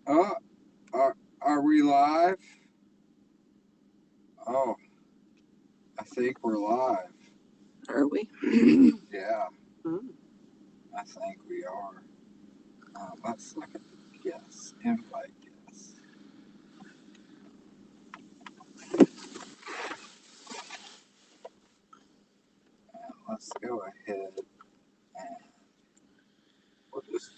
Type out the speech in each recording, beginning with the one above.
Oh, are we live? Oh, I think we're live. Are we? Yeah, Hmm. I think we are. Let's look at the guests. Invite guests. And let's go ahead and we'll just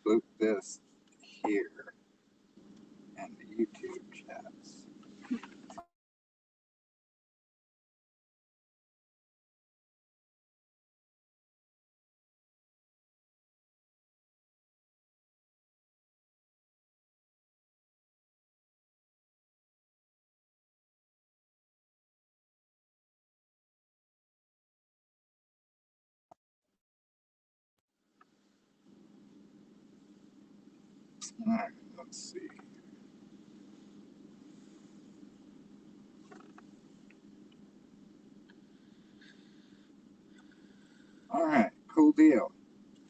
boot this here in the YouTube chats. All right, let's see. All right, cool deal.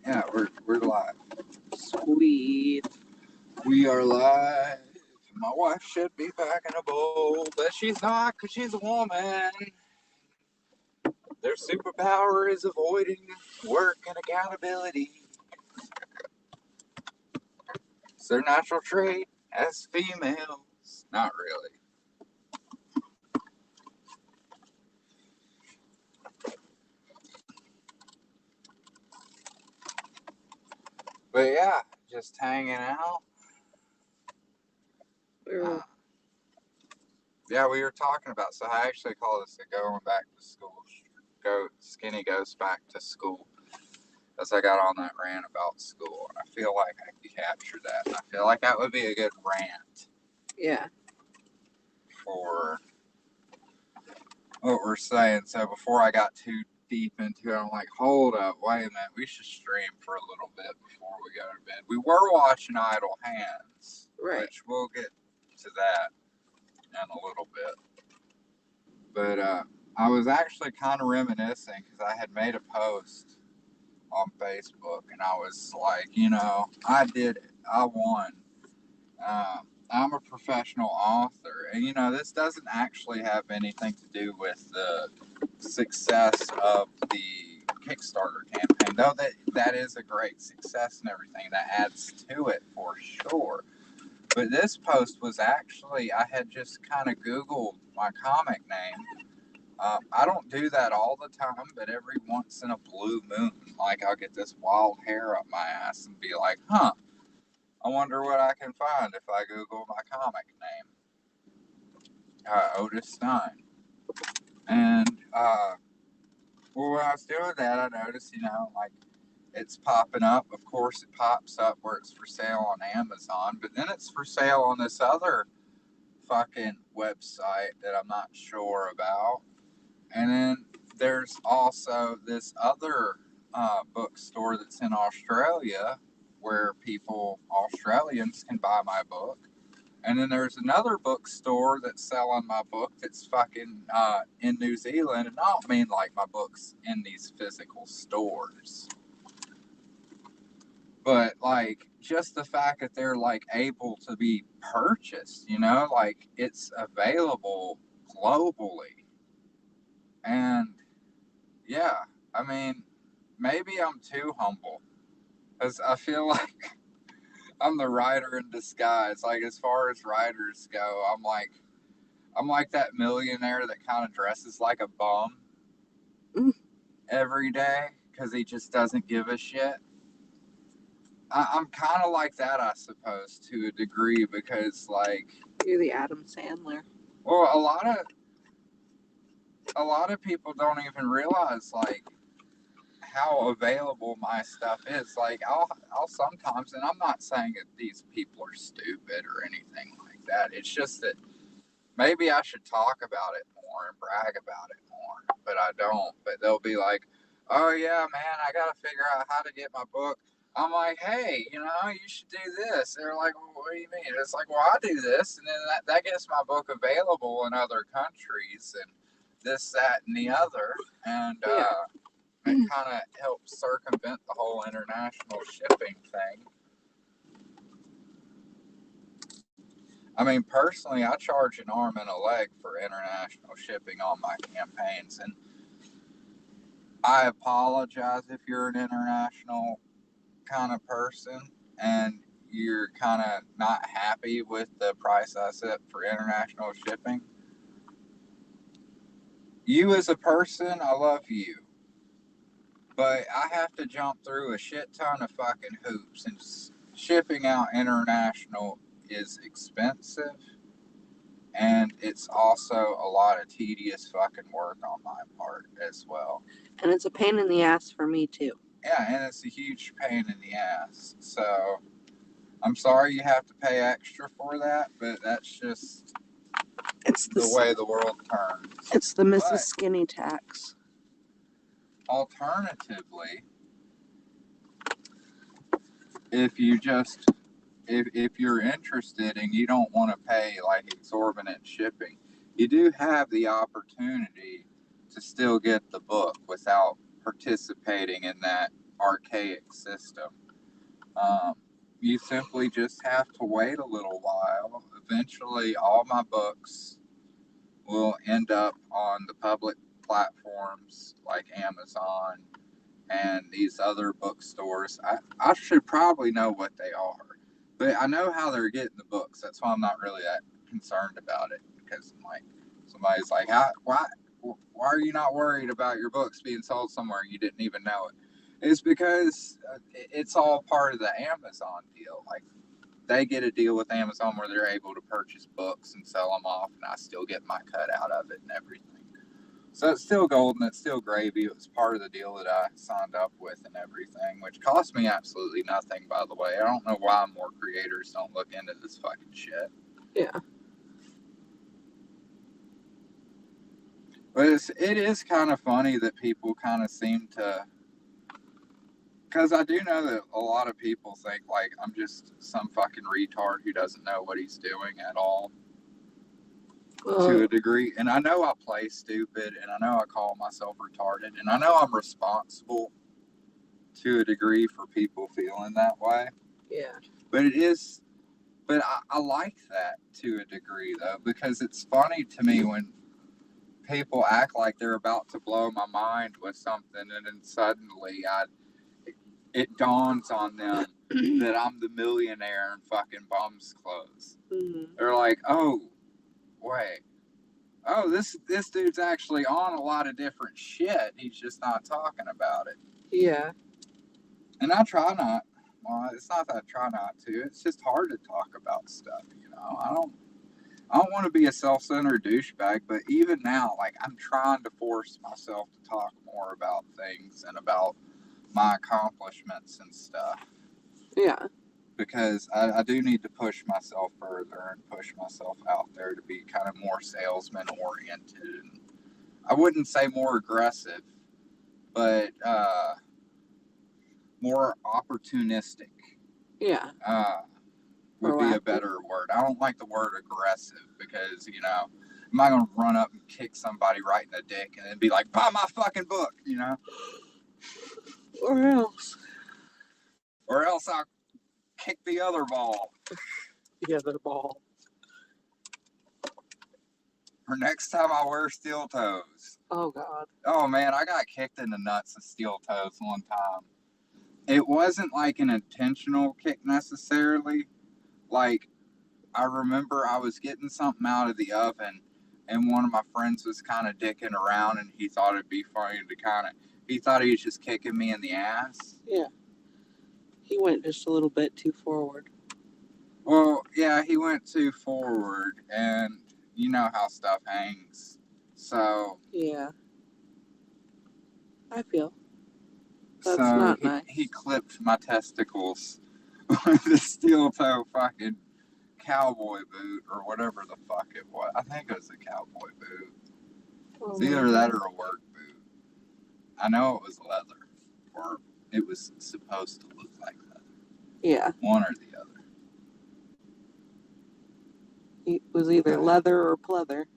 Yeah, we're live. Sweet. We are live. My wife should be packing a bowl, but she's not because she's a woman. Their superpower is avoiding work and accountability. It's their natural trait as females. Not really. But yeah, just hanging out. We're Uh, yeah, we were talking about, so I actually call this a going back to school. Skinny goes back to school. As I got on that rant about school, and I feel like I could capture that. And I feel like that would be a good rant yeah. for what we're saying. So before I got too deep into it, I'm like, hold up, wait a minute, we should stream for a little bit before we go to bed. We were watching Idle Hands, Right. which we'll get to that in a little bit. But I was actually kind of reminiscing because I had made a post on Facebook and I was like, I did it. I won. I'm a professional author, and this doesn't actually have anything to do with the success of the Kickstarter campaign, though that is a great success and everything that adds to it for sure. But this post was actually I had just kind of Googled my comic name. I don't do that all the time, but every once in a blue moon, like I'll get this wild hair up my ass and be like, huh, I wonder what I can find if I Google my comic name, Otis Stein. And well, when I was doing that, I noticed, like it's popping up. Of course, it pops up where it's for sale on Amazon, but then it's for sale on this other fucking website that I'm not sure about. And then there's also this other bookstore that's in Australia where Australians can buy my book. And then there's another bookstore that's selling my book that's fucking in New Zealand. And I don't mean like my books in these physical stores, but like just the fact that they're like able to be purchased, like it's available globally. And yeah, I mean, maybe I'm too humble because I feel like I'm the writer in disguise. Like as far as writers go, I'm like that millionaire that kind of dresses like a bum Mm. every day because he just doesn't give a shit. I'm kind of like that, I suppose, to a degree because, like, You're the Adam Sandler. well, a lot of people don't even realize like how available my stuff is. Like, I'll sometimes, and I'm not saying that these people are stupid or anything like that. It's just that maybe I should talk about it more and brag about it more, but I don't. But they'll be like, "Oh yeah, man, I got to figure out how to get my book." I'm like, "Hey, you should do this." They're like, well, "What do you mean?" It's like, "Well, I do this, and then that gets my book available in other countries, and this, that, and the other, and Yeah. it kind of helps circumvent the whole international shipping thing." I mean, personally, I charge an arm and a leg for international shipping on my campaigns, and I apologize if you're an international kind of person and you're kind of not happy with the price I set for international shipping. You as a person, I love you, but I have to jump through a shit ton of fucking hoops, and shipping out international is expensive, and it's also a lot of tedious fucking work on my part as well. And it's a pain in the ass for me too. Yeah, and it's a huge pain in the ass. So I'm sorry you have to pay extra for that, but that's just It's the way the world turns. It's the Mrs. But Skinny tax. alternatively, if you're interested and you don't want to pay like exorbitant shipping, you do have the opportunity to still get the book without participating in that archaic system. You simply just have to wait a little while. Eventually, all my books will end up on the public platforms like Amazon and these other bookstores. I should probably know what they are, but I know how they're getting the books. That's why I'm not really that concerned about it, because I'm like, somebody's like, why are you not worried about your books being sold somewhere you didn't even know it? It's because it's all part of the Amazon deal. Like, they get a deal with Amazon where they're able to purchase books and sell them off, and I still get my cut out of it and everything. So it's still golden, it's still gravy. It was part of the deal that I signed up with and everything, which cost me absolutely nothing, by the way. I don't know why more creators don't look into this fucking shit. Yeah. But it is kind of funny that people kind of seem to, because I do know that a lot of people think like I'm just some fucking retard who doesn't know what he's doing at all. To a degree, and I know I play stupid, and I know I call myself retarded, and I know I'm responsible to a degree for people feeling that way. Yeah. But I like that to a degree though, because it's funny to me when people act like they're about to blow my mind with something, and then suddenly it dawns on them that I'm the millionaire in fucking bum's clothes. Mm-hmm. They're like, oh, wait. Oh, this dude's actually on a lot of different shit. He's just not talking about it. Yeah. And I try not. Well, it's not that I try not to. It's just hard to talk about stuff, you know. I don't want to be a self-centered douchebag, but even now, like, I'm trying to force myself to talk more about things and about my accomplishments and stuff. Yeah. Because I do need to push myself further and push myself out there to be kind of more salesman oriented. And I wouldn't say more aggressive, but more opportunistic. Yeah. Would be a better word. I don't like the word aggressive because, you know, I'm not going to run up and kick somebody right in the dick and then be like, buy my fucking book, you know? Or else I'll kick the other ball. The other ball. Or next time I wear steel toes. Oh, God. Oh, man, I got kicked in the nuts with steel toes one time. It wasn't like an intentional kick necessarily. Like, I remember I was getting something out of the oven, and one of my friends was kind of dicking around, and he thought it'd be funny to he thought he was just kicking me in the ass. Yeah. He went just a little bit too forward. Well, yeah, he went too forward, and you know how stuff hangs. So. Yeah. I feel. That's so not nice. He clipped my testicles with a steel toe fucking cowboy boot or whatever the fuck it was. I think it was a cowboy boot. Oh, It's either that or a work boot. I know it was leather, or it was supposed to look like leather. Yeah. One or the other. It was either leather or pleather.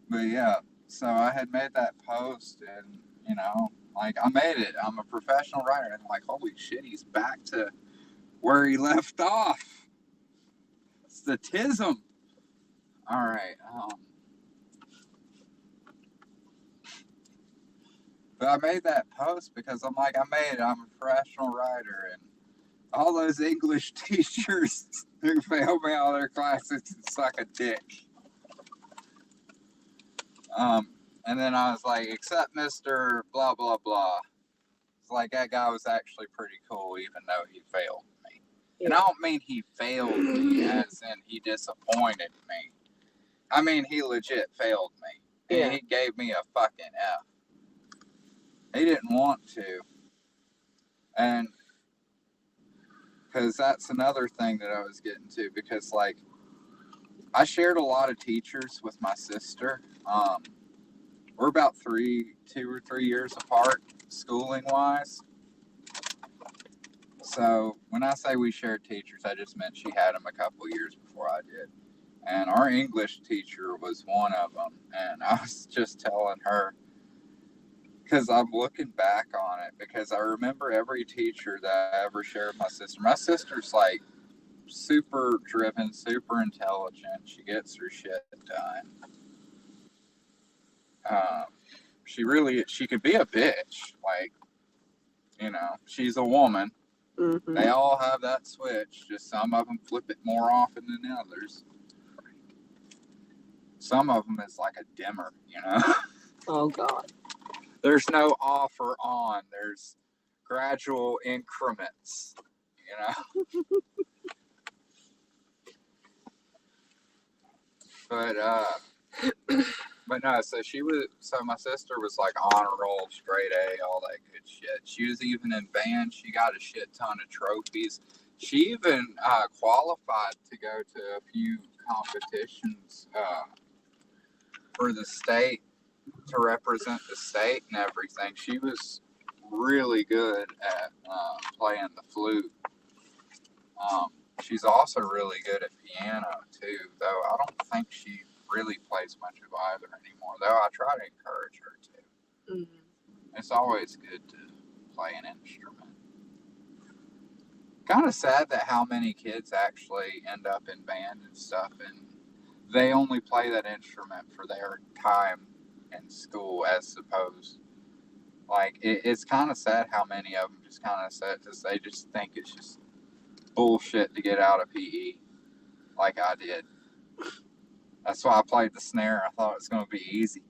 But yeah, so I had made that post, and you know, like I made it. I'm a professional writer, and I'm like, holy shit, he's back to where he left off. It's the tism. All right. But I made that post because I'm like, I'm a professional writer, and all those English teachers who fail me all their classes can suck a dick. And then I was like, except Mr. blah, blah, blah. It's like, that guy was actually pretty cool, even though he failed me. Yeah. And I don't mean he failed me as in he disappointed me. I mean, he legit failed me. And he gave me a fucking F. He didn't want to. And because that's another thing that I was getting to, because like I shared a lot of teachers with my sister. We're about 2 or 3 years apart schooling wise. So when I say we shared teachers, I just meant she had them a couple years before I did. And our English teacher was one of them. And I was just telling her, because I'm looking back on it, because I remember every teacher that I ever shared with my sister. My sister's like super driven, super intelligent. She gets her shit done. She could be a bitch. Like, you know, she's a woman. Mm-hmm. They all have that switch. Just some of them flip it more often than others. Some of them is like a dimmer, you know? Oh, God. There's no off or on. There's gradual increments, you know? But no, so my sister was like honor roll, straight A, all that good shit. She was even in band. She got a shit ton of trophies. She even qualified to go to a few competitions for the state, to represent the state and everything. She was really good at playing the flute. She's also really good at piano too, though I don't think she really plays much of either anymore, though I try to encourage her to. Mm-hmm. It's always good to play an instrument. Kind of sad that how many kids actually end up in band and stuff, and they only play that instrument for their time in school, as supposed. Like, it's kind of sad how many of them just kind of said this. They just think it's just bullshit to get out of PE, like I did. That's why I played the snare. I thought it was going to be easy.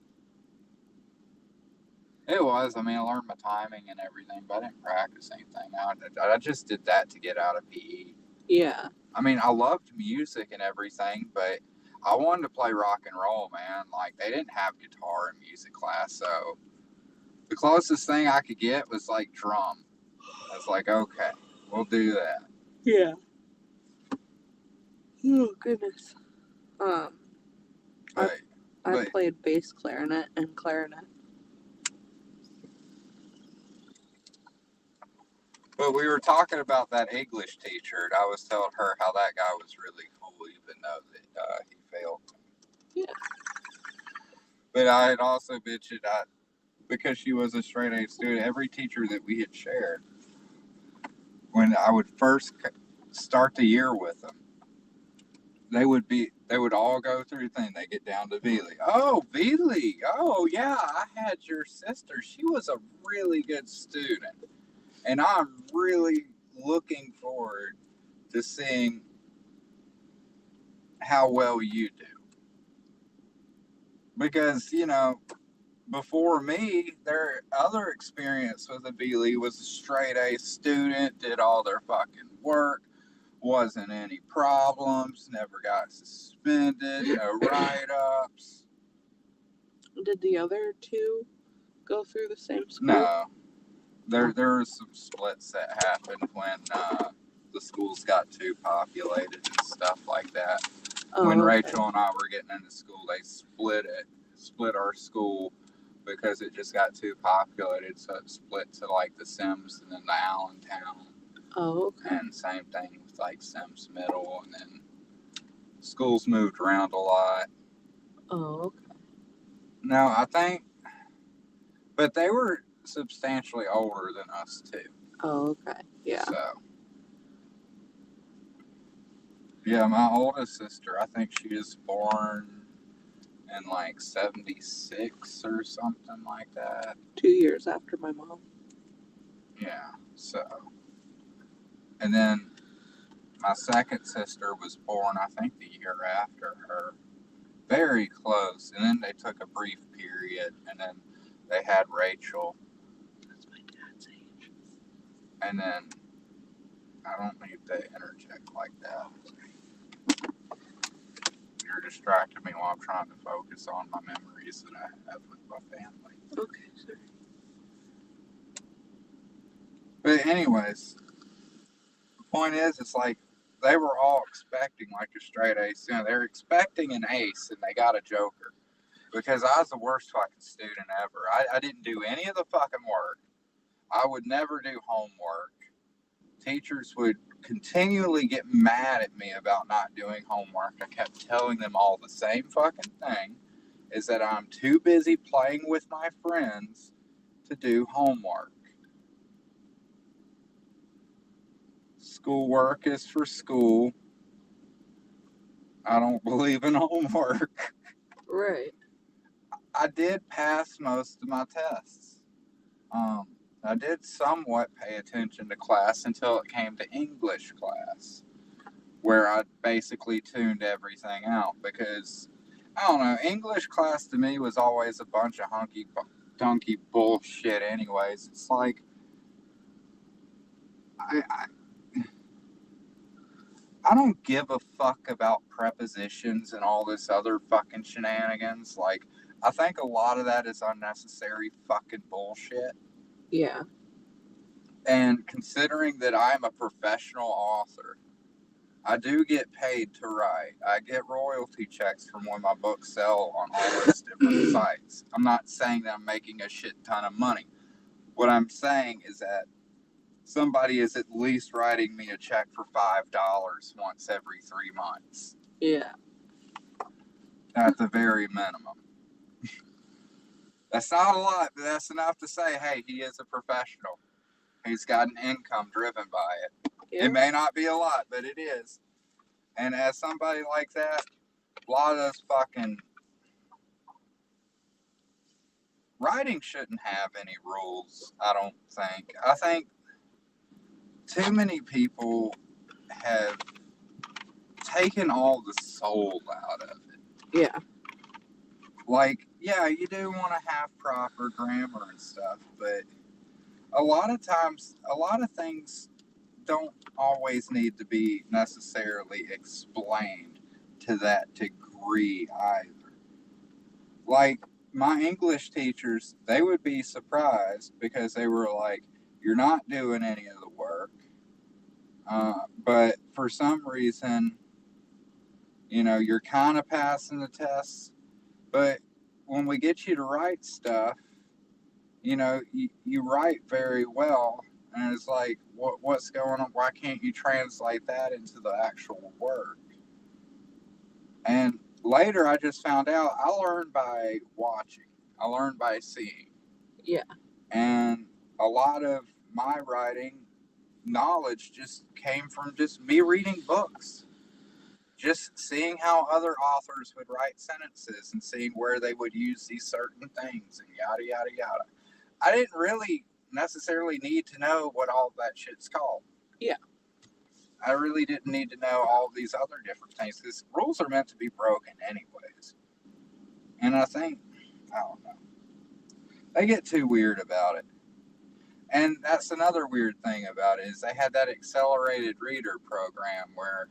It was. I mean, I learned my timing and everything, but I didn't practice anything. I just did that to get out of PE. Yeah. I mean, I loved music and everything, but I wanted to play rock and roll, man. Like, they didn't have guitar in music class, so the closest thing I could get was, like, drum. I was like, okay, we'll do that. Yeah. Oh, goodness. I played bass clarinet and clarinet. But we were talking about that English teacher, and I was telling her how that guy was really cool, even though that he failed. Yeah. But I had also mentioned because she was a straight A student, every teacher that we had shared, when I would first start the year with them, they would all go through the thing. They get down to Veely. Oh, Veely. Oh, yeah, I had your sister. She was a really good student. And I'm really looking forward to seeing how well you do. Because, you know, before me, their other experience with a Veely was a straight A student, did all their fucking work. Wasn't any problems, never got suspended, no write-ups. Did the other two go through the same school? No. There were some splits that happened when the schools got too populated and stuff like that. Oh, when Rachel and I were getting into school, they split our school because it just got too populated, so it split to like the Sims and then the Allentown. Oh, okay. And same thing with like Sims Middle, and then schools moved around a lot. Oh, okay. No, I think, but they were substantially older than us too. Oh, okay. Yeah. So, Yeah, my oldest sister, I think she was born in like 76 or something like that. 2 years after my mom. Yeah, so. And then my second sister was born, I think, the year after her. Very close. And then they took a brief period, and then they had Rachel. That's my dad's age. And then I don't need to interject like that. You're distracting me while I'm trying to focus on my memories that I have with my family. Okay, sorry. But anyways, the point is, it's like they were all expecting like a straight ace. You know, they're expecting an ace, and they got a joker. Because I was the worst fucking student ever. I didn't do any of the fucking work. I would never do homework. Teachers would continually get mad at me about not doing homework. I kept telling them all the same fucking thing, is that I'm too busy playing with my friends to do homework. Schoolwork is for school. I don't believe in homework. Right. I did pass most of my tests. I did somewhat pay attention to class until it came to English class, where I basically tuned everything out because, I don't know, English class to me was always a bunch of hunky-dunky bullshit anyways. It's like, I don't give a fuck about prepositions and all this other fucking shenanigans. Like, I think a lot of that is unnecessary fucking bullshit. Yeah. And considering that I'm a professional author, I do get paid to write. I get royalty checks from when my books sell on all those different sites. I'm not saying that I'm making a shit ton of money. What I'm saying is that somebody is at least writing me a check for $5 once every 3 months. Yeah. At the very minimum. That's not a lot, but that's enough to say, hey, he is a professional. He's got an income driven by it. Yeah. It may not be a lot, but it is. And as somebody like that, a lot of those fucking writing shouldn't have any rules, I don't think. I think too many people have taken all the soul out of it. Yeah. Like, yeah, you do want to have proper grammar and stuff, but a lot of times, a lot of things don't always need to be necessarily explained to that degree either. Like, my English teachers, they would be surprised because they were like, you're not doing any of the work. But for some reason, you know, you're kind of passing the tests. But when we get you to write stuff, you know, you write very well. And it's like, what's going on? Why can't you translate that into the actual work? And later I just found out I learned by watching. I learned by seeing. Yeah. And a lot of my writing knowledge just came from just me reading books. Just seeing how other authors would write sentences and seeing where they would use these certain things and yada, yada, yada. I didn't really necessarily need to know what all that shit's called. Yeah. I really didn't need to know all these other different things because rules are meant to be broken anyways. And I think, I don't know, they get too weird about it. And that's another weird thing about it is they had that accelerated reader program where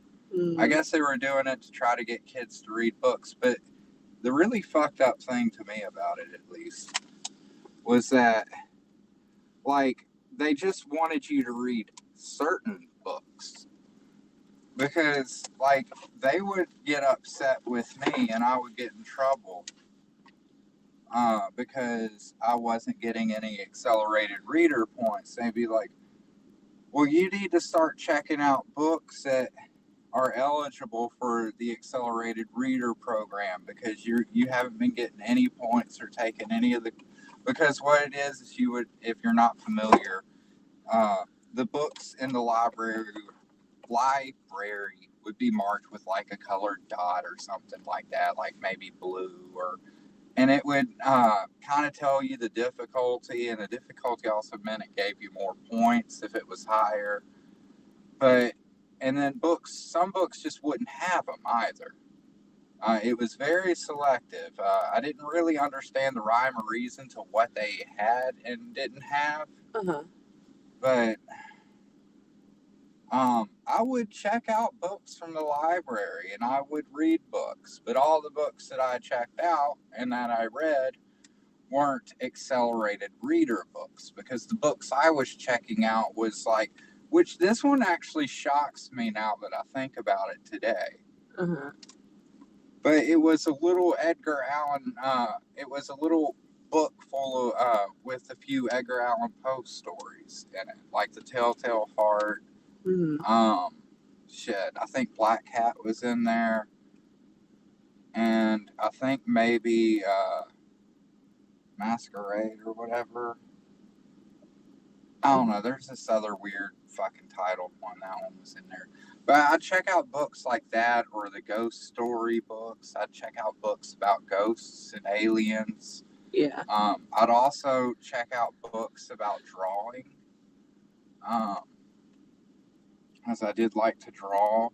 I guess they were doing it to try to get kids to read books. But the really fucked up thing to me about it, at least, was that, like, they just wanted you to read certain books. Because, like, they would get upset with me and I would get in trouble because I wasn't getting any accelerated reader points. They'd be like, well, you need to start checking out books that are eligible for the accelerated reader program because you haven't been getting any points or taking any of the, because what it is you would, if you're not familiar, the books in the library library would be marked with like a colored dot or something like that, like maybe blue, and it would kind of tell you the difficulty, and the difficulty also meant it gave you more points if it was higher. But, and then some books just wouldn't have them either. It was very selective. I didn't really understand the rhyme or reason to what they had and didn't have. But I would check out books from the library and I would read books. But all the books that I checked out and that I read weren't accelerated reader books, because the books I was checking out was like, which this one actually shocks me now that I think about it today. But it was a little Edgar Allan, it was a little book full of, with a few Edgar Allan Poe stories in it, like The Telltale Heart. Shit, I think Black Cat was in there. And I think maybe, Masquerade or whatever. I don't know. There's this other weird fucking titled one. That one was in there. But I'd check out books like that, or the ghost story books. I'd check out books about ghosts and aliens. Yeah. I'd also check out books about drawing. As I did like to draw.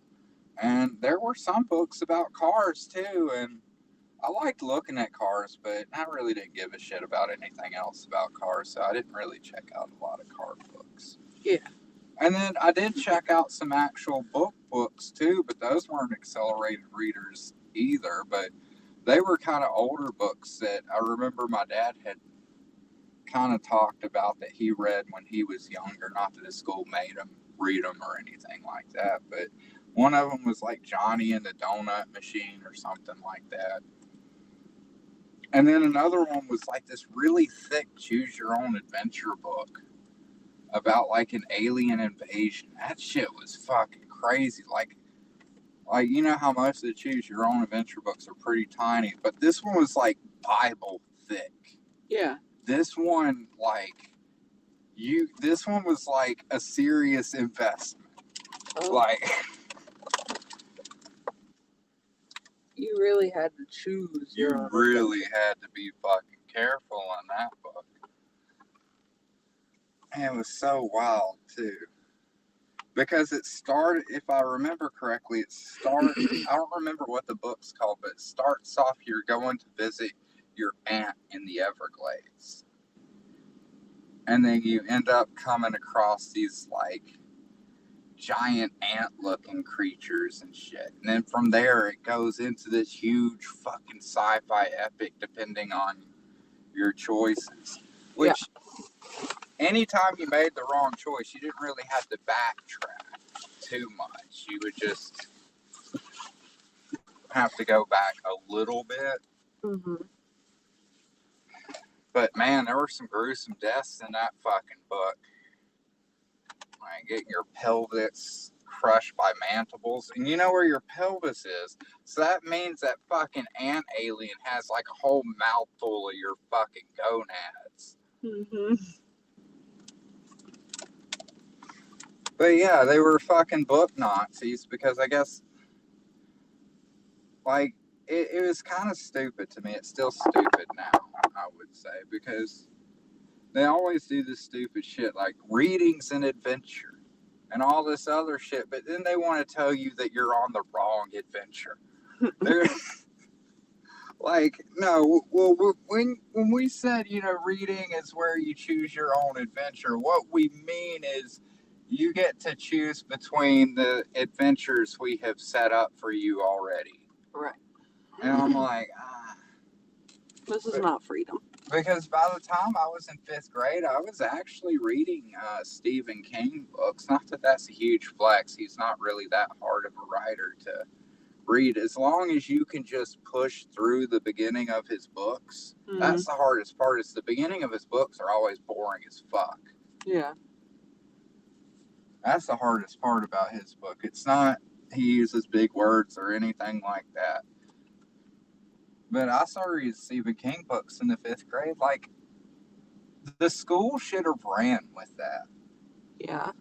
And there were some books about cars too, and I liked looking at cars, but I really didn't give a shit about anything else about cars, so I didn't really check out a lot of car books. Yeah. And then I did check out some actual books too, but those weren't accelerated readers either, but they were kind of older books that I remember my dad had kind of talked about that he read when he was younger. Not that his school made him read them or anything like that, but one of them was like Johnny and the Donut Machine or something like that. And then another one was like this really thick choose your own adventure book about like an alien invasion. That shit was fucking crazy. Like you know how most of the choose your own adventure books are pretty tiny, but this one was like Bible thick. Yeah. This one was like a serious investment. Oh. Like you really had to choose your own. You really had to be fucking careful on that book. And it was so wild too. Because it started, if I remember correctly, I don't remember what the book's called, but it starts off, you're going to visit your aunt in the Everglades. And then you end up coming across these like giant ant-looking creatures and shit. And then from there, it goes into this huge fucking sci-fi epic, depending on your choices. Which, anytime you made the wrong choice, you didn't really have to backtrack too much. You would just have to go back a little bit. But man, there were some gruesome deaths in that fucking book. Like getting your pelvis crushed by mandibles. And you know where your pelvis is. So that means that fucking ant alien has like a whole mouthful of your fucking gonads. But yeah, they were fucking book Nazis because I guess, like, it was kind of stupid to me. It's still stupid now, I would say, because they always do this stupid shit like reading's an adventure and all this other shit, but then they want to tell you that you're on the wrong adventure. They're like, no, well, when we said, you know, reading is where you choose your own adventure, what we mean is you get to choose between the adventures we have set up for you already. Right. And I'm like, this is not freedom. Because by the time I was in 5th grade, I was actually reading Stephen King books. Not that that's a huge flex. He's not really that hard of a writer to read. As long as you can just push through the beginning of his books, that's the hardest part. Is the beginning of his books are always boring as fuck. Yeah. That's the hardest part about his book. It's not he uses big words or anything like that. But I started reading Stephen King books in the 5th grade. Like, the school should have ran with that. Yeah.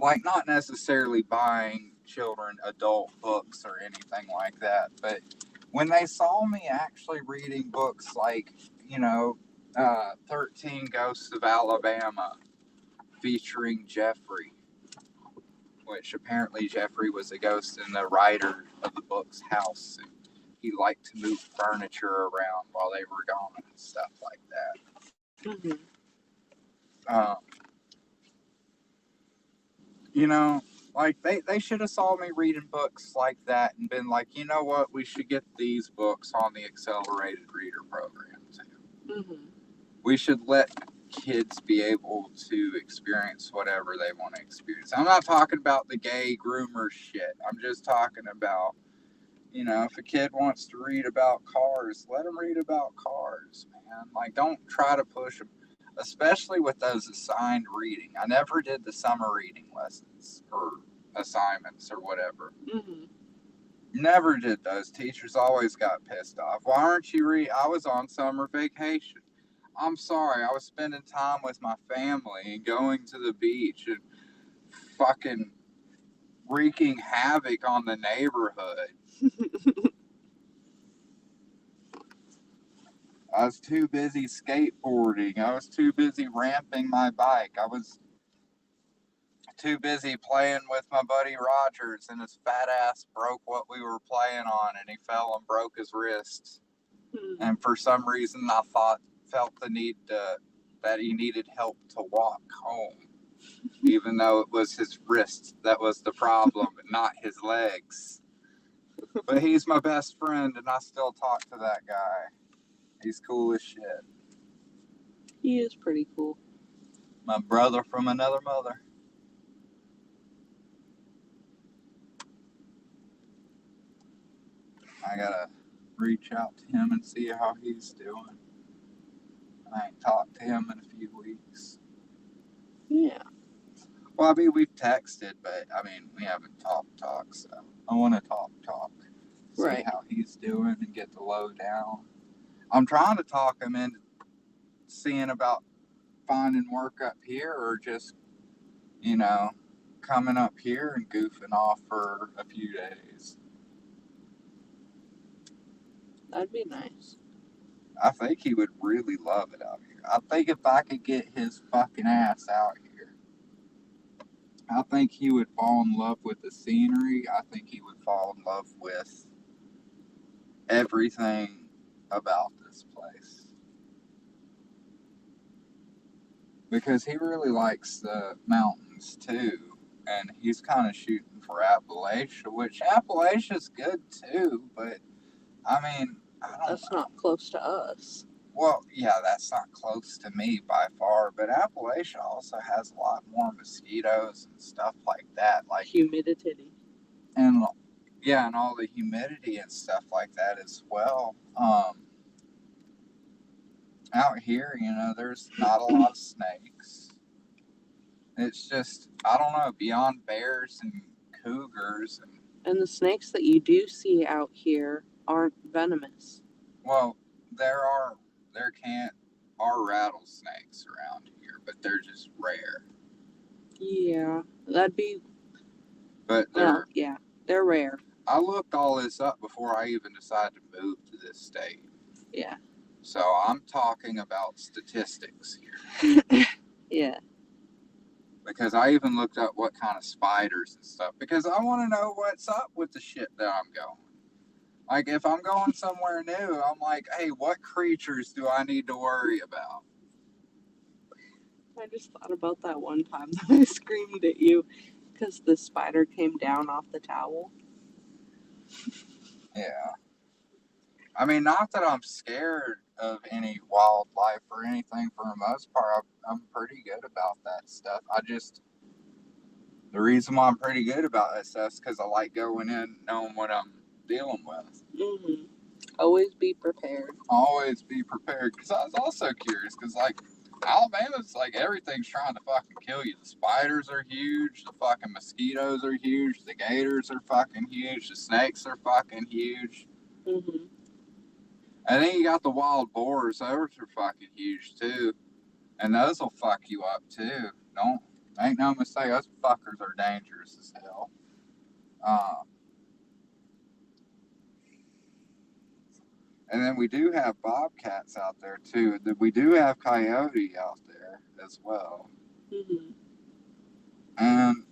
Like, not necessarily buying children adult books or anything like that. But when they saw me actually reading books like, 13 Ghosts of Alabama featuring Jeffrey, which apparently Jeffrey was a ghost in the writer of the book's house. And he liked to move furniture around while they were gone and stuff like that. Mhm. Like they should have saw me reading books like that and been like, you know what, we should get these books on the accelerated reader program too. Mhm. We should let kids be able to experience whatever they want to experience. I'm not talking about the gay groomer shit. I'm just talking about, if a kid wants to read about cars, let them read about cars, man. Like, don't try to push them, especially with those assigned reading. I never did the summer reading lessons or assignments or whatever. Mhm. Never did those. Teachers always got pissed off. Why aren't you I was on summer vacation. I'm sorry, I was spending time with my family and going to the beach and fucking wreaking havoc on the neighborhood. I was too busy skateboarding. I was too busy ramping my bike. I was too busy playing with my buddy Rogers, and his fat ass broke what we were playing on, and he fell and broke his wrist. Mhm. And for some reason, I felt the need that he needed help to walk home, even though it was his wrist that was the problem, and not his legs. But he's my best friend, and I still talk to that guy. He's cool as shit. He is pretty cool. My brother from another mother. I gotta reach out to him and see how he's doing. I ain't talked to him in a few weeks. Yeah. Well, I mean, we've texted, but I mean, we haven't talked, so I want to talk. See Right. how he's doing and get the lowdown. I'm trying to talk him into seeing about finding work up here or just, coming up here and goofing off for a few days. That'd be nice. I think he would really love it out here. I think if I could get his fucking ass out here, I think he would fall in love with the scenery. I think he would fall in love with everything about this place. Because he really likes the mountains too. And he's kind of shooting for Appalachia, which Appalachia's good too, but I mean, I don't That's know. not close to us. Well, yeah, that's not close to me by far, but Appalachia also has a lot more mosquitoes and stuff like that. Like, Humidity. and yeah, and all the humidity and stuff like that as well. Out here, there's not a lot of snakes. It's just, I don't know, beyond bears and cougars And the snakes that you do see out here aren't venomous. well, there are rattlesnakes around here, but they're just rare. Yeah. That'd be, But well, yeah. They're rare. I looked all this up before I even decided to move to this state. Yeah. So I'm talking about statistics here. Yeah. Because I even looked up what kind of spiders and stuff. Because I want to know what's up with the shit that I'm going. Like, if I'm going somewhere new, I'm like, hey, what creatures do I need to worry about? I just thought about that one time that I screamed at you because the spider came down off the towel. Yeah. I mean, not that I'm scared of any wildlife or anything for the most part. I'm pretty good about that stuff. The reason why I'm pretty good about that stuff is because I like going in knowing what I'm dealing with. Mm-hmm. Always be prepared. Always be prepared. Because I was also curious, because, like, Alabama's like everything's trying to fucking kill you. The spiders are huge. The fucking mosquitoes are huge. The gators are fucking huge. The snakes are fucking huge. Mm-hmm. And then you got the wild boars. Those are fucking huge too. And those will fuck you up too. Ain't no mistake. Those fuckers are dangerous as hell. And then we do have bobcats out there too. We do have coyote out there as well. Mm-hmm. And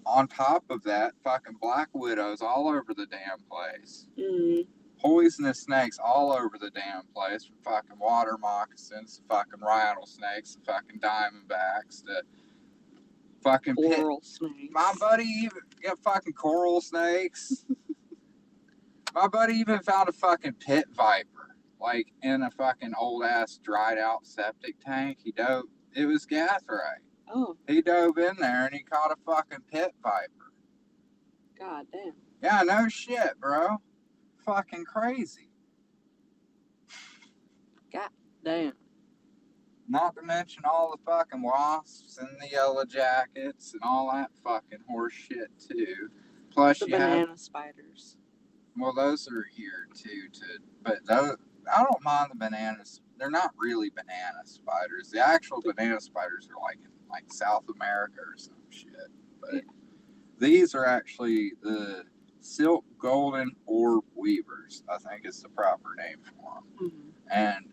on top of that, fucking black widows all over the damn place. Mm-hmm. Poisonous snakes all over the damn place, from fucking water moccasins to fucking rattlesnakes to fucking diamondbacks to fucking Coral snakes. My buddy even got fucking coral snakes. My buddy even found a fucking pit viper, like in a fucking old ass dried out septic tank. It was Gatherite. Oh, He dove in there and he caught a fucking pit viper. god damn. Yeah, no shit, bro. Fucking crazy. Damn. Not to mention all the fucking wasps and the yellow jackets and all that fucking horse shit too. Plus The you have, banana spiders. well, those are here too. But those, I don't mind the bananas. They're not really banana spiders. The actual banana spiders are like in like South America or some shit. But Yeah. these are actually the silk golden orb weavers, I think is the proper name for them. Mm-hmm. And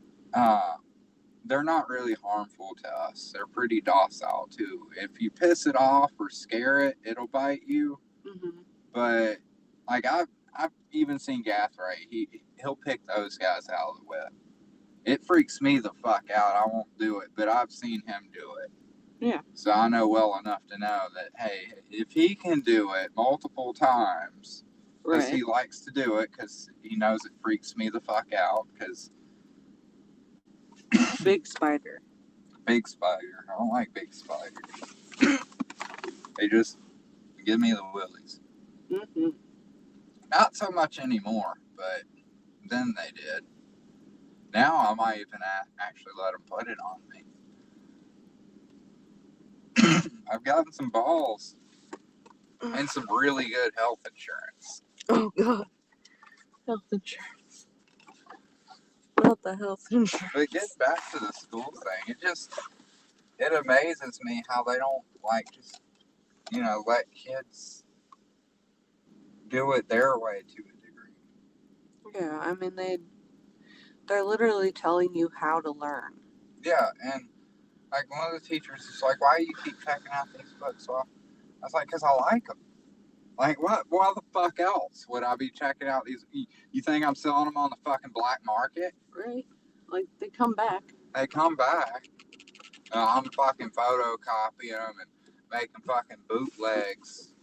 they're not really harmful to us. They're pretty docile too. If you piss it off or scare it, it'll bite you. Mm-hmm. But like I've even seen Gatherite. He'll pick those guys out of the whip. It freaks me the fuck out. I won't do it, but I've seen him do it. Yeah. So I know well enough to know that, hey, if he can do it multiple times, because Right. he likes to do it, because he knows it freaks me the fuck out, because Big spider. big spider. I don't like big spiders. They just give me the willies. Mm-hmm. Not so much anymore, but then they did. Now I might even actually let them put it on me. I've gotten some balls and some really good health insurance. Oh god. Health insurance. Not the health insurance. But getting back to the school thing, it amazes me how they don't like just, let kids do it their way to a degree. Yeah, I mean they're literally telling you how to learn. Yeah, and like one of the teachers is like, "Why do you keep checking out these books?" Well, I was like, "Cause I like them." Like, what? Why the fuck else would I be checking out these? You think I'm selling them on the fucking black market? Right? Like they come back. They come back. I'm fucking photocopying them and making fucking bootlegs.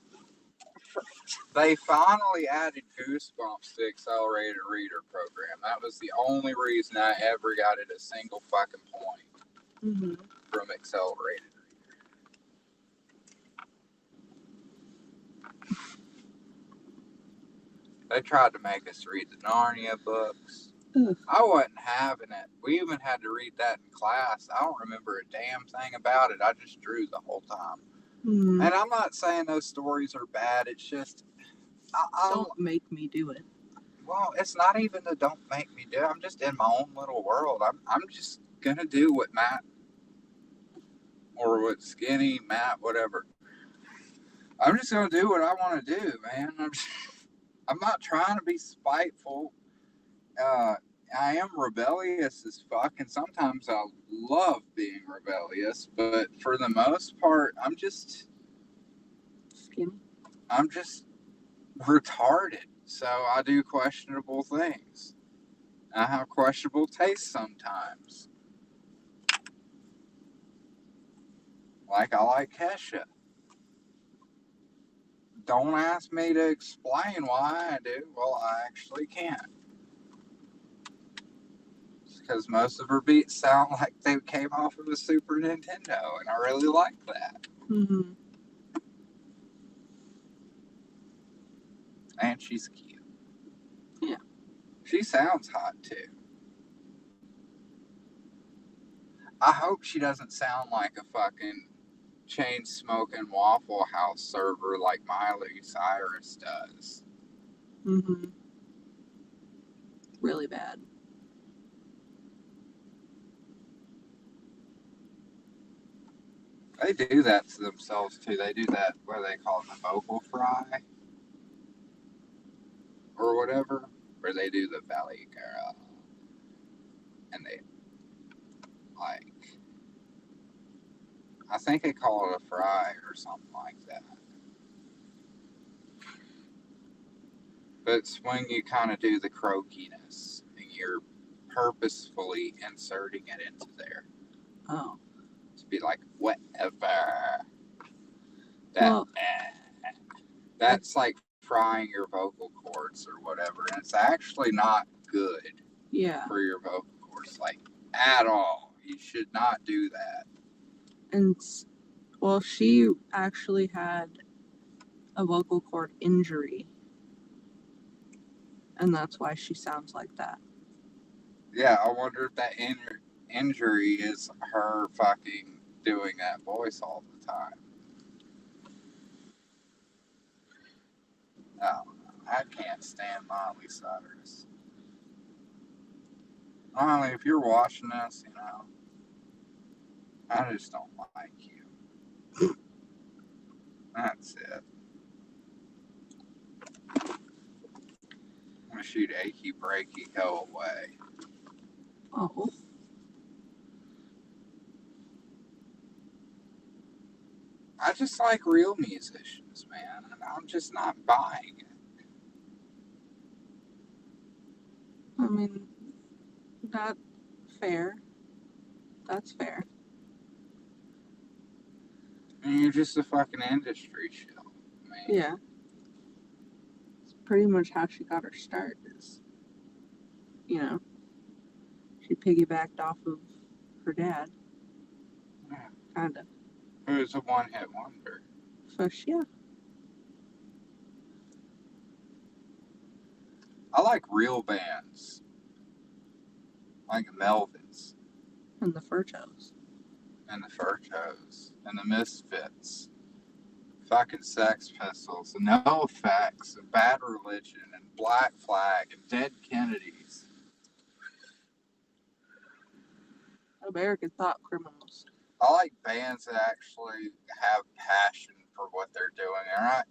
They finally added Goosebumps to the Accelerated Reader program. That was the only reason I ever got it a single fucking point Mm-hmm. from Accelerated Reader. They tried to make us read the Narnia books. Ugh. I wasn't having it. We even had to read that in class. I don't remember a damn thing about it. I just drew the whole time. Mm-hmm. And I'm not saying those stories are bad. It's just, Don't make me do it. well, it's not even the don't make me do it. I'm just in my own little world. I'm just going to do what Matt, or what Skinny, Matt, whatever. I'm just going to do what I want to do, man. I'm not trying to be spiteful. I am rebellious as fuck, and sometimes I love being rebellious, but for the most part, I'm just Skinny. retarded. So I do questionable things. I have questionable tastes sometimes. Like I like Kesha. Don't ask me to explain why I do. Well, I actually can't. Because most of her beats sound like they came off of a Super Nintendo, and I really like that. Mm-hmm. And she's cute. Yeah. She sounds hot too. I hope she doesn't sound like a fucking chain smoking Waffle House server like Miley Cyrus does. Mm-hmm. Really bad. They do that to themselves too. They do that, what do they call it, the vocal fry? do the Valley Girl, and they like, I think they call it a fry or something like that. But it's when you kind of do the croakiness and you're purposefully inserting it into there Oh. to be like whatever. Well, That's like frying your vocal cords or whatever, and it's actually not good yeah. for your vocal cords, like at all. You should not do that. And, well, she actually had a vocal cord injury. And that's why she sounds like that. Yeah, I wonder if that injury is her fucking doing that voice all the time. I don't know. I can't stand Miley Cyrus. Miley, if you're watching this, you know, I just don't like you. That's it. I'm gonna shoot achy breaky, go away. Oh. I just like real musicians, man, and I'm just not buying it. I mean, that's fair. That's fair. And you're just a fucking industry shill, man. Yeah. It's pretty much how she got her start is, you know, she piggybacked off of her dad. Yeah. Kind of. Who's a one-hit wonder? So, yeah. I like real bands. Like Melvins. And the Fur Toes. And the Fur Toes. And the Misfits. Fucking Sex Pistols. And No Effects. And Bad Religion. And Black Flag. And Dead Kennedys. American Thought Criminals. I like bands that actually have passion for what they're doing. They're not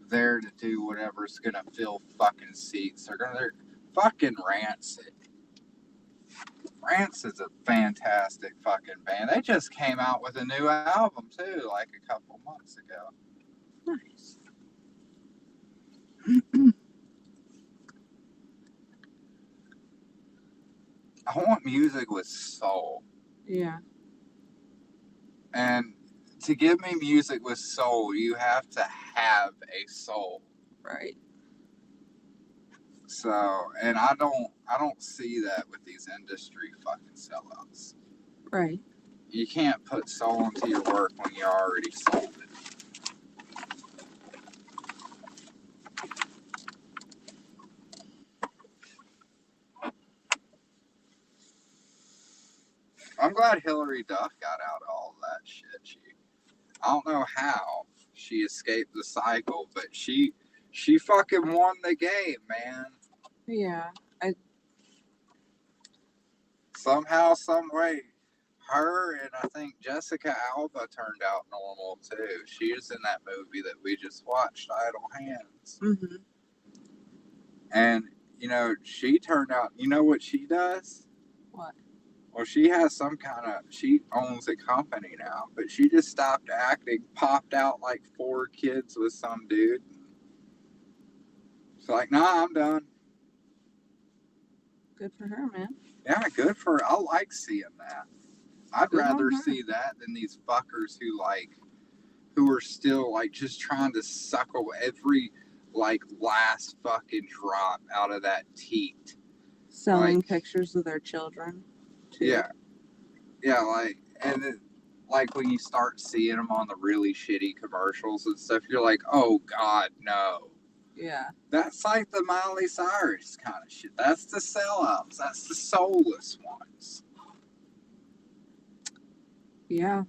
there to do whatever's gonna fill fucking seats. They're fucking Rancid. Rancid's a fantastic fucking band. They just came out with a new album too, like a couple months ago. Nice. I want music with soul. Yeah. And to give me music with soul, you have to have a soul. Right. So, and I don't see that with these industry fucking sellouts. Right. You can't put soul into your work when you already sold it. I'm glad Hillary Duff got out of all that shit. I don't know how she escaped the cycle, but she fucking won the game, man. Yeah. Somehow, some way, her and I think Jessica Alba turned out normal too. She was in that movie that we just watched, Idle Hands. Mm-hmm. And, you know, she turned out, you know what she does? What? Well, she has she owns a company now, but she just stopped acting, popped out like 4 kids with some dude. It's like, nah, I'm done. Good for her, man. Yeah, good for her. I like seeing that. I'd Good on rather her. see that than these fuckers who are still like just trying to suckle every like last fucking drop out of that teat. Selling Like- pictures of their children, too. Yeah, like, and then, like when you start seeing them on the really shitty commercials and stuff, you're like, oh god, no. Yeah. That's like the Miley Cyrus kind of shit. That's the sellouts. That's the soulless ones. Yeah.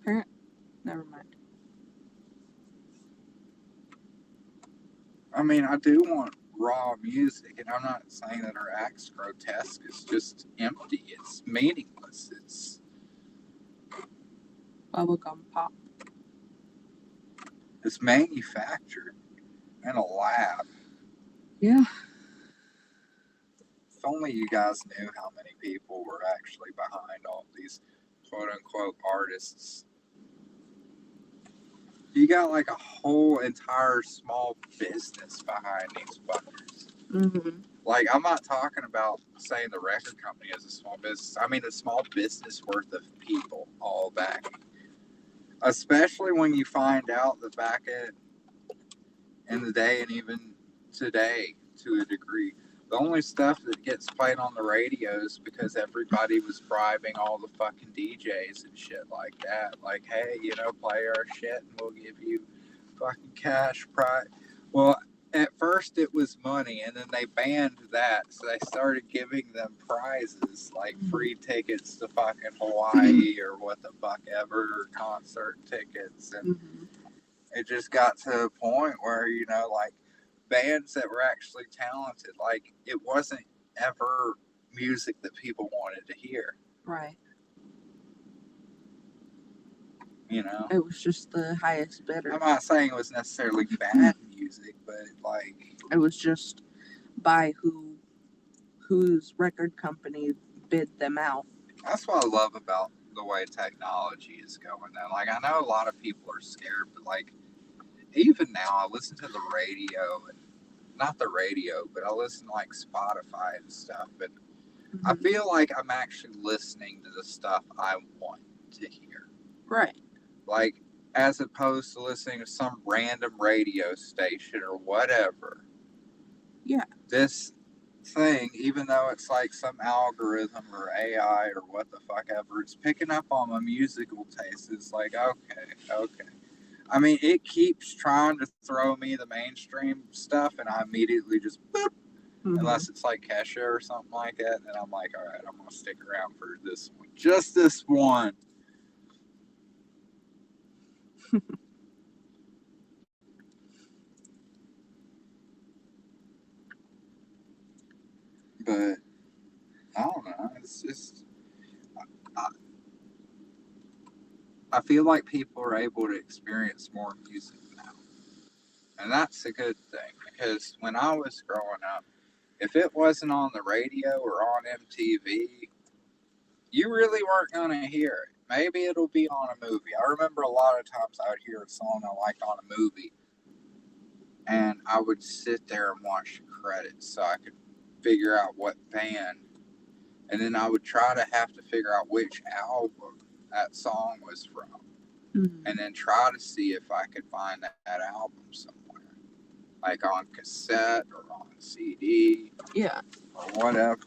Never mind. I mean, I do want raw music, and I'm not saying that her act's grotesque. It's just empty. It's meaningless. It's Bubblegum pop. It's manufactured in a lab. Yeah. If only you guys knew how many people were actually behind all these quote unquote artists. You got like a whole entire small business behind these fuckers. Mm-hmm. Like, I'm not talking about saying the record company is a small business. I mean, a small business worth of people all backing. Especially when you find out that back in the day and even today, to a degree, the only stuff that gets played on the radio is because everybody was bribing all the fucking DJs and shit like that. Like, hey, you know, play our shit and we'll give you fucking cash prize. Well, at first it was money, and then they banned that, so they started giving them prizes like free tickets to fucking Hawaii or what the fuck ever, or concert tickets, and it just got to a point where, you know, like, bands that were actually talented, like, it wasn't ever music that people wanted to hear, Right. you know? It was just the highest bidder. I'm not saying it was necessarily bad music, but, like, It was just by whose record company bid them out. that's what I love about the way technology is going now. Like, I know a lot of people are scared, but, like, even now, I listen to the radio, and not the radio, but I listen to, like, Spotify and stuff, and I feel like I'm actually listening to the stuff I want to hear. Right. Like, as opposed to listening to some random radio station or whatever. Yeah. This thing, even though it's like some algorithm or AI or what the fuck ever, it's picking up on my musical taste. It's like, okay. I mean, it keeps trying to throw me the mainstream stuff, and I immediately just boop. Unless it's like Kesha or something like that, and I'm like, all right, I'm gonna stick around for this one, just this one. But I don't know. It's just I feel like people are able to experience more music now, and that's a good thing. Because when I was growing up, if it wasn't on the radio or on MTV, you really weren't gonna hear it. Maybe it'll be on a movie. I remember a lot of times I would hear a song I liked on a movie, and I would sit there and watch the credits so I could figure out what band, and then I would try to have to figure out which album that song was from, and then try to see if I could find that album somewhere, like on cassette or on CD, or whatever.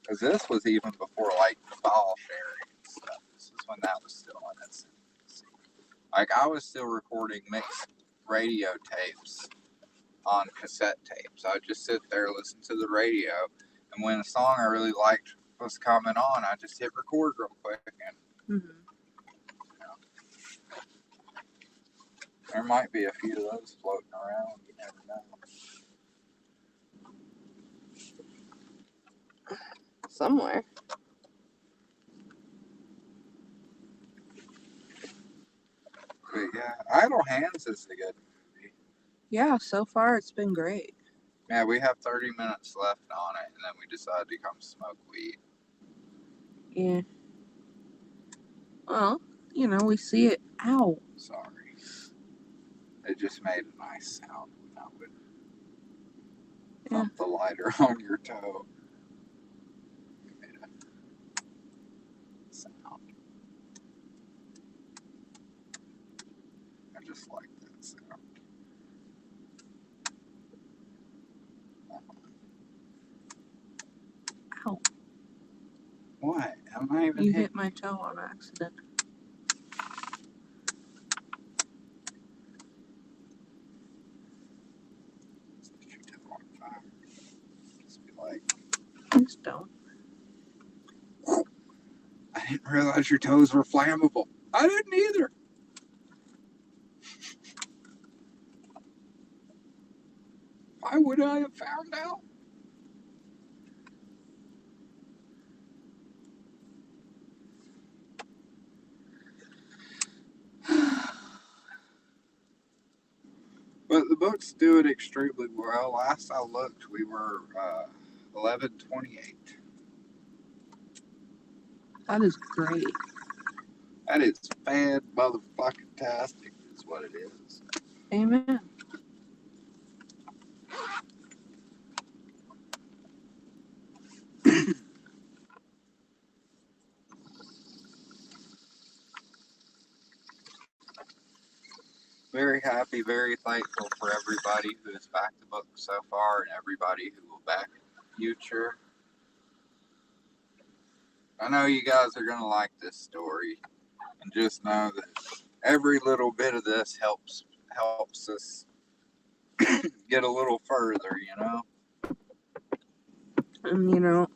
Because this was even before like file sharing and stuff. This is when that was still in its infancy. Like, I was still recording mixed radio tapes on cassette tapes. I'd just sit there, listen to the radio, and when a song I really liked was coming on, I just hit record real quick, and you know, there might be a few of those floating around. You never know. Somewhere. But yeah, Idle Hands is a good movie. Yeah, so far it's been great. Yeah, we have 30 minutes left on it, and then we decide to come smoke weed. Yeah. Well, you know, we see it out. Sorry. It just made a nice sound when I would thump the lighter on your toe. It made a sound. I just like that sound. Ow. What? I'm not even You hit my toe on accident. Set your toe on fire. Just be like, Please don't. I didn't realize your toes were flammable. I didn't either. Why would I have found out? the book's doing extremely well. Last I looked, we were 1128. That is great. That is fan motherfucking tastic, is what it is. Amen. Very happy, very thankful for everybody who has backed the book so far and everybody who will back it in the future. I know you guys are going to like this story, and just know that every little bit of this helps us get a little further, you know? And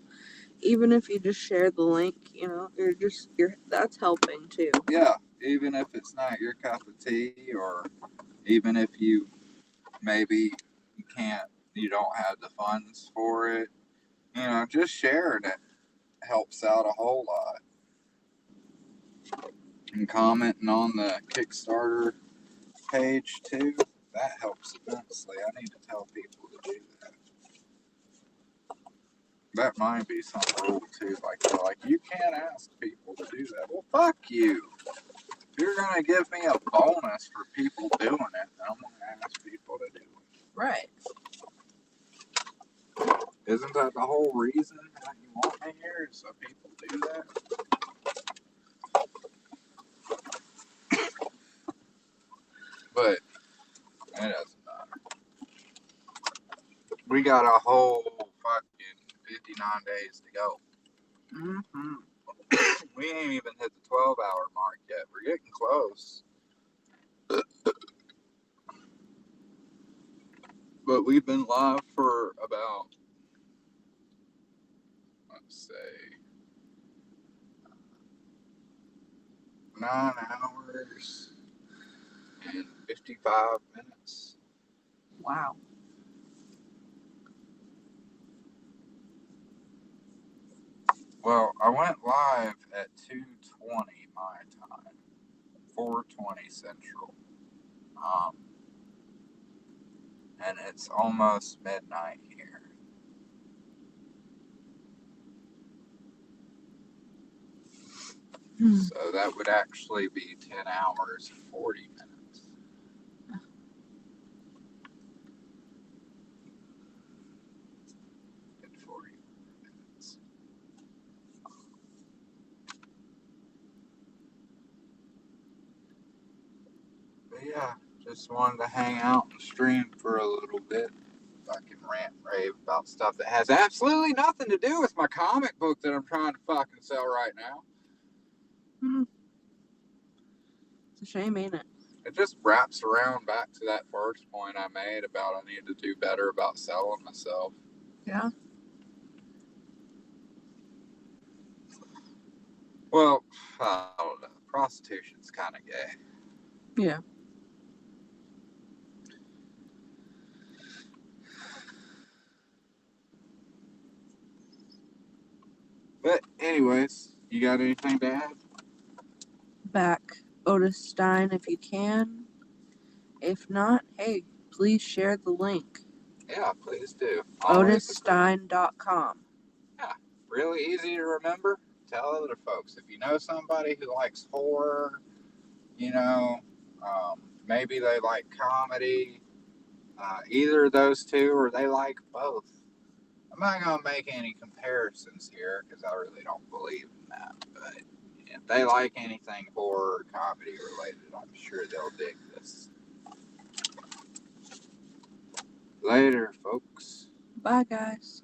even if you just share the link, that's helping too. Yeah, even if it's not your cup of tea, or even if maybe you don't have the funds for it, just sharing it helps out a whole lot. And commenting on the Kickstarter page too, that helps immensely. I need to tell people to do that. That might be some rule too. Like you can't ask people to do that. Well, fuck you. If you're gonna give me a bonus for people doing it, then I'm gonna ask people to do it. Right. Isn't that the whole reason that you want me here? Is so people do that? But it doesn't matter. We got a whole fucking 59 days to go. Mm-hmm. We ain't even hit the 12-hour mark yet. We're getting close. But we've been live for about, let's say, 9 hours and 55 minutes. Wow. Well, I went live at 2:20 my time, 4:20 Central. And it's almost midnight here. So that would actually be 10 hours and 40 minutes. And 40 minutes. But yeah, just wanted to hang out and stream for a little bit. Fucking rant and rave about stuff that has absolutely nothing to do with my comic book that I'm trying to fucking sell right now. It's a shame, ain't it? It just wraps around back to that first point I made about I need to do better about selling myself. Yeah. Well, I don't know. Prostitution's kind of gay. Yeah. But anyways, you got anything to add? Back Otis Stein if you can. If not, hey, please share the link. Yeah, please do. OtisStein.com. Yeah, really easy to remember. Tell other folks. If you know somebody who likes horror, maybe they like comedy, either of those two, or they like both. I'm not going to make any comparisons here because I really don't believe in that. But if they like anything horror or comedy related, I'm sure they'll dig this. Later, folks. Bye, guys.